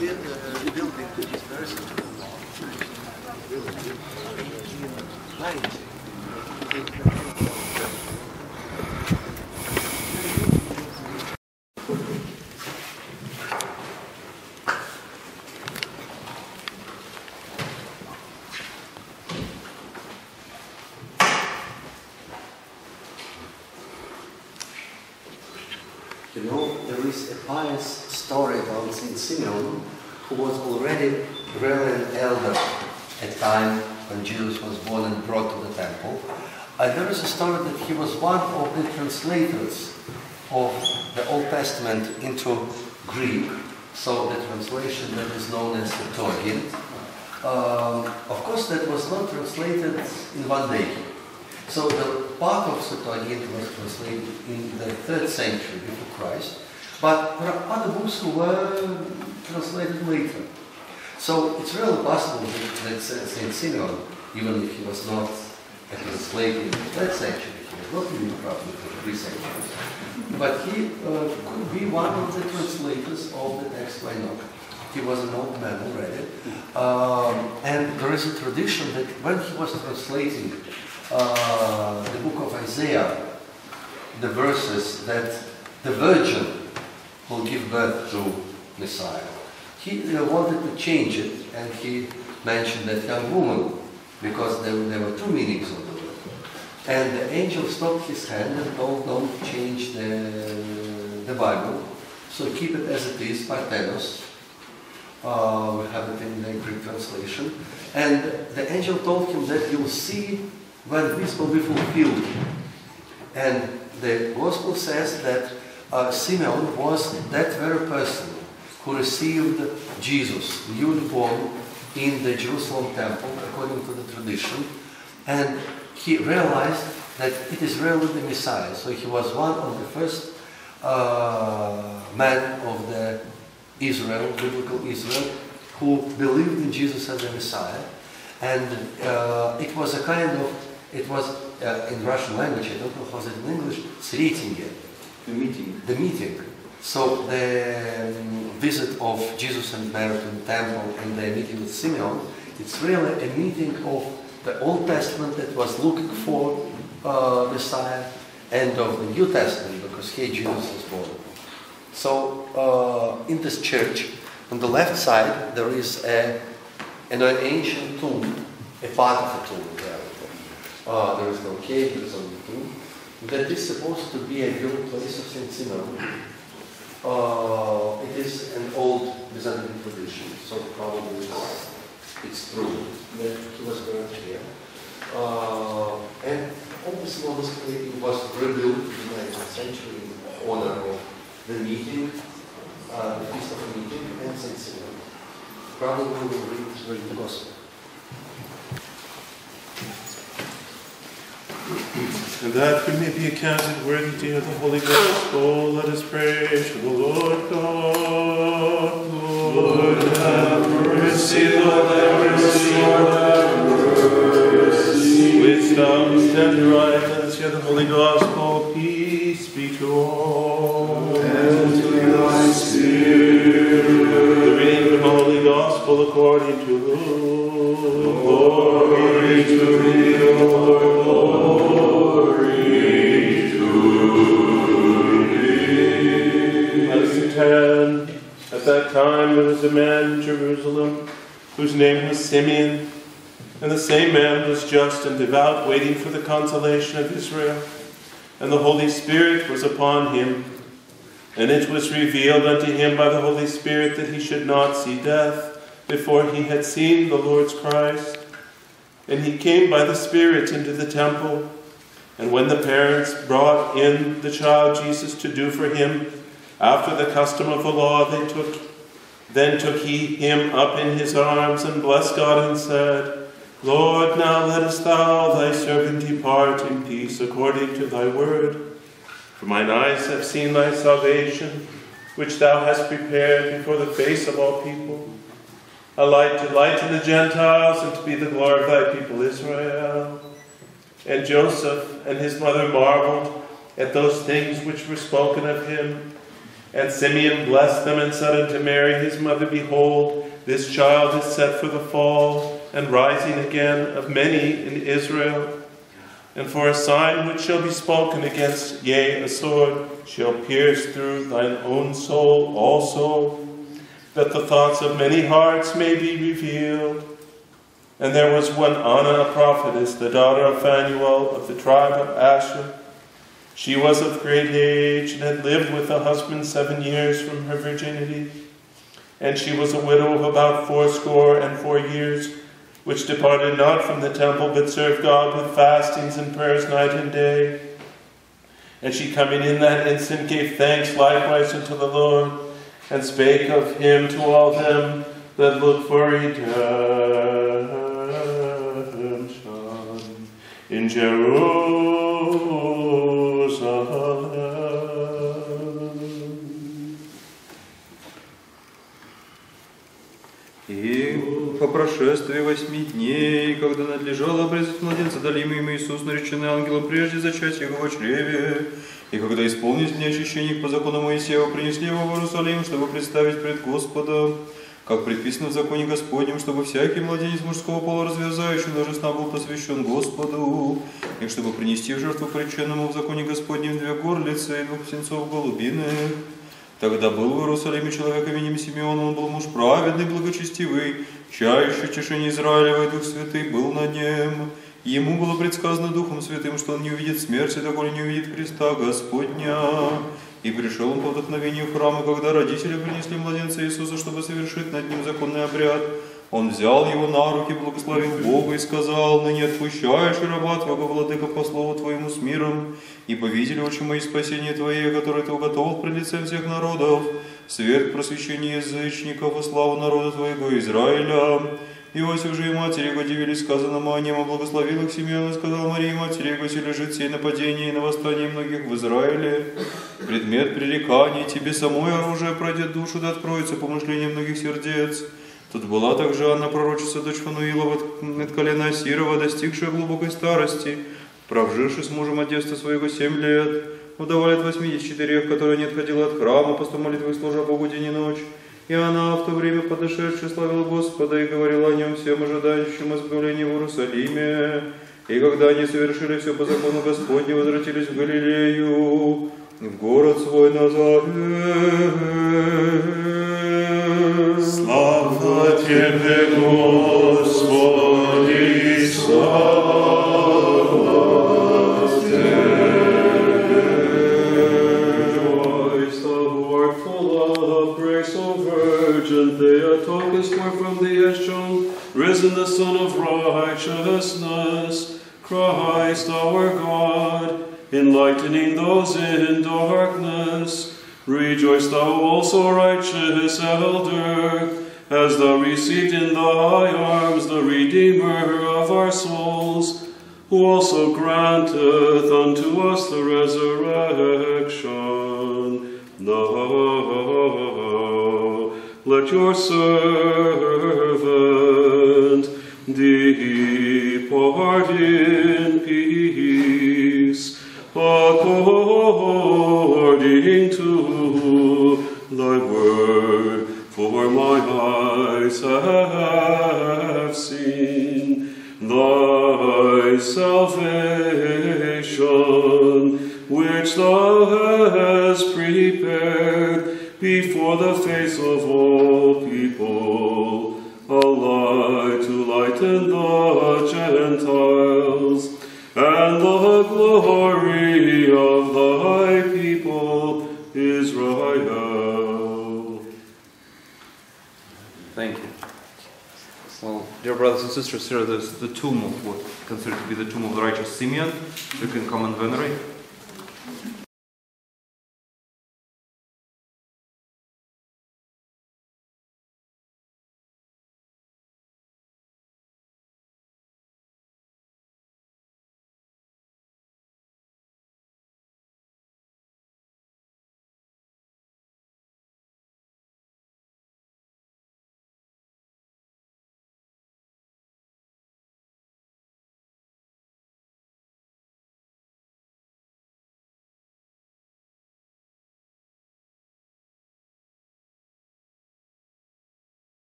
building to this verse building 1890. You know, there is a pious story about Saint Symeon, who was already really an elder at the time when Jesus was born and brought to the temple. There is a story that he was one of the translators of the Old Testament into Greek, so the translation that is known as the Septuagint. Of course, that was not translated in one day. So the part of Septuagint was translated in the 3rd century before Christ, but there are other books who were translated later. So it's really possible that Saint Symeon, even if he was not a translator in the 3rd century, he was not even probably for 3 centuries, but he could be one of the translators of the text. Why not? He was an old man already, and there is a tradition that when he was translating the book of Isaiah, the verses that the Virgin will give birth to Messiah, he wanted to change it, and he mentioned that young woman, because there were 2 meanings of the word. And the angel stopped his hand and told, don't change the Bible, so keep it as it is, Parthenos. We have it in the Greek translation. And the angel told him that you'll see when this will be fulfilled. And the Gospel says that Symeon was that very person who received Jesus, newly born, in the Jerusalem temple, according to the tradition, and he realized that it is really the Messiah. So he was one of the first men of the Israel, biblical Israel, who believed in Jesus as the Messiah. And it was a kind of, it was in Russian language, I don't know how it's in English, Sretinge. The meeting. The meeting. So the visit of Jesus and Mary to the temple and the meeting with Symeon, it's really a meeting of the Old Testament that was looking for Messiah, and of the New Testament, because here Jesus was born. So in this church, on the left side, there is an ancient tomb, a part of a tomb there. There is no cave, there is only a tomb. That is supposed to be a real place of Saint Symeon. It is an old Byzantine tradition, so probably it's true that he was buried here. And obviously, monastery was rebuilt in the 19th century in honor of the meeting, the feast of the meeting, and Saint Symeon. Probably we will read the Gospel. And that we may be accounted worthy to hear the Holy Gospel, let us pray to the Lord God. Lord, have mercy, Lord, have mercy, Lord, have mercy. Wisdom, stand to right, let us hear the Holy Gospel. Peace be to all. And to thy spirit. The reading of the Holy Gospel according to Luke. Glory to thee, O Lord, glory to thee. Let us attend. At that time there was a man in Jerusalem whose name was Symeon, and the same man was just and devout, waiting for the consolation of Israel. And the Holy Spirit was upon him, and it was revealed unto him by the Holy Spirit that he should not see death before he had seen the Lord's Christ. And he came by the Spirit into the temple. And when the parents brought in the child Jesus to do for him, after the custom of the law, then took he him up in his arms, and blessed God, and said, Lord, now lettest thou thy servant depart in peace according to thy word. For mine eyes have seen thy salvation, which thou hast prepared before the face of all people, a light to lighten the Gentiles, and to be the glory of thy people Israel. And Joseph and his mother marveled at those things which were spoken of him. And Symeon blessed them and said unto Mary his mother, Behold, this child is set for the fall and rising again of many in Israel, and for a sign which shall be spoken against, yea, a sword shall pierce through thine own soul also, that the thoughts of many hearts may be revealed. And there was one Anna, a prophetess, the daughter of Phanuel of the tribe of Asher. She was of great age, and had lived with a husband 7 years from her virginity. And she was a widow of about 84 years, which departed not from the temple, but served God with fastings and prayers night and day. And she, coming in that instant, gave thanks likewise unto the Lord, and spake of him to all them that look for redemption in Jerusalem. И по прошествии 8 дней, когда надлежало обрезать младенца, дали им имя Иисус, нареченный ангелом прежде зачатия его в чреве. И когда исполнились дни очищения по закону Моисеева, принесли его в Иерусалим, чтобы представить пред Господом, как предписано в законе Господнем, чтобы всякий младенец мужского пола, развязающий ложа сна, был посвящен Господу, и чтобы принести в жертву пореченному в законе Господнем 2 горлицы и 2 птенцов голубиных. Тогда был в Иерусалиме человек именем Symeon, он был муж праведный, благочестивый, чающий тишине Израилева, и Дух Святый был на нем. Ему было предсказано Духом Святым, что он не увидит смерти, доколе не увидит креста Господня. И пришел он по вдохновению в храм, и когда родители принесли младенца Иисуса, чтобы совершить над ним законный обряд, он взял его на руки, благословил Бога и сказал: «Ныне отпущаешь раба твоего, владыка, по слову твоему с миром, ибо видели очи мои спасение твое, которое ты уготовил пред лицем всех народов, свет просвещения язычников и славу народа твоего Израиля». Иосиф же и матери его дивились сказанному о нем, а благословил их Symeon и сказал Марии матери его: «Се лежит сей нападение и на восстание многих в Израиле. Предмет пререканий, тебе самое оружие пройдет душу, да откроется помышление многих сердец». Тут была также Анна, пророчица, дочь Фануилова, от колена Асирова, достигшая глубокой старости, провживши с мужем от детства своего 7 лет, вдова лет 84, которая не отходила от храма, посту молитвы служа Богу день и ночь. И она в то время, подошедшая, славила Господа и говорила о нем всем ожидающим избавления в Иерусалиме. И когда они совершили все по закону Господню, возвратились в Галилею, в город свой Назарет. Слава Тебе, Господи, слава Тебе. Rejoice, thou who art full of grace, O Virgin, Theotokos, forth from thee has shone, risen the Son of righteousness, Christ our God, enlightening those in darkness. Rejoice thou also, righteous elder, as thou received in thy arms the Redeemer of our souls, who also granteth unto us the resurrection. Now let your servant depart in peace, according to thy word, for my eyes have seen thy salvation, which thou hast prepared before the face of all people, a light to lighten the Gentiles, and the glory of thy people Israel. Thank you. Well, dear brothers and sisters, here is the tomb of what considered to be the tomb of the righteous Symeon. You can come and venerate.